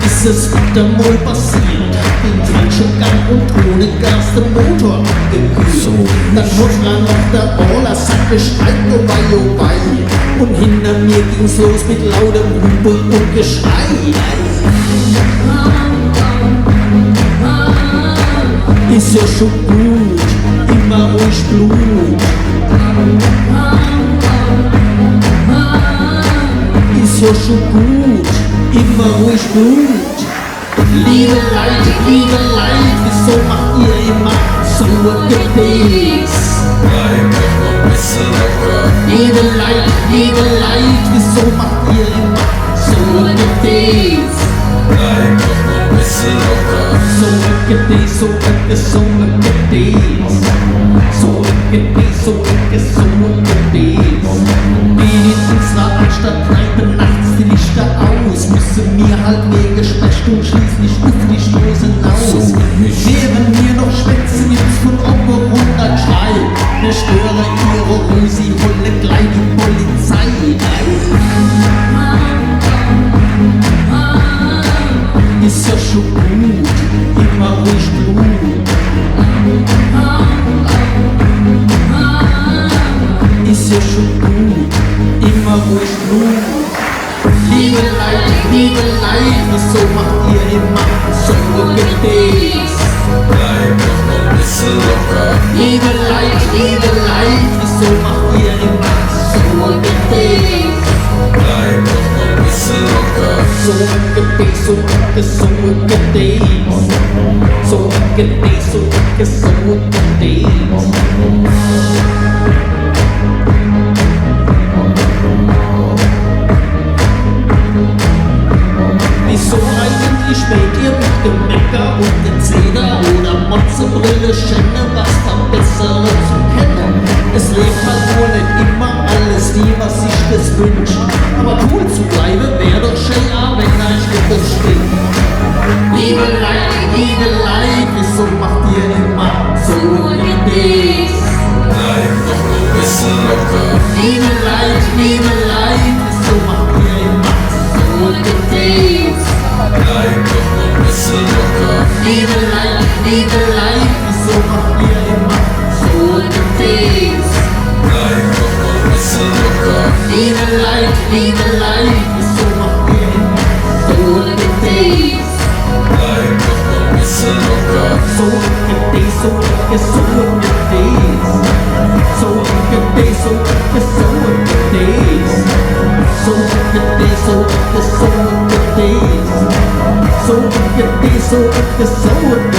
Ist es wieder mal passiert, im falschen Gang und ohne Gas der Motor angekühlt. So. Dann hoch noch der Oller, sagte Streit, oh wei. Und hinter mir ging's los mit lautem Humpel und Geschrei. Ist ja schon gut, immer ruhig Blut. Ist ja schon gut, immer ruhig Blut. Liebe Leid, wieso macht ihr immer so ein Gedees? Bleib doch noch ein bisschen locker. Liebe Leid, wieso macht ihr immer so ein Gedees? Bleib doch noch ein bisschen locker. So ein Gedees, so ein Gedees. So ein Gedees, so ein Gedees. Geh in unserer Altstadtkneipe nachts die Lichter aus, müssen mir halt Wege sprechen und schließlich auf die Stoßen aus. Während mir noch schwätzen, jetzt von oben runter schreit, wir störe ihre Ruhe, sie holen gleich die Polizei. Ist ja schon gut, immer ruhig Blut. Ist ja schon gut, immer ruhig Blut. Liebe Leid, wieso macht ihr immer so ein Gedees? Bleib doch noch ein bisschen locker. Liebe Leid, wieso macht ihr immer so ein Gedees? Bleib doch noch ein bisschen locker. So ein Gedees, so ein Gedees. So ein Gedees, so ein Gedees. Wieso eigentlich spielt ihr mit Gemecker und den Zähler oder Motzebrille Schenne, was da bessere zu kennen? Es lebt halt wohl nicht immer alles wie, was sich das wünscht. Aber cool zu bleiben wäre doch schön, wenn euch das stimmt. Liebe Leid, wieso macht ihr immer so ein Gedees? Bleib doch noch ein bisschen locker. Liebe Leid, wieso macht ihr immer so ein Gedees? Bleib doch noch ein bisschen locker. Liebe Leid, wieso macht ihr immer so ein Gedees? Bleib doch noch ein bisschen locker. Liebe Leid, wieso macht ihr immer so ein Gedees? Bleib doch noch ein bisschen locker. So ein Gedees, so ein Gedees. So ein Gedees, so ein Gedees. So ein Gedees, so ein Gedees. So ein Gedees, so ein Gedees.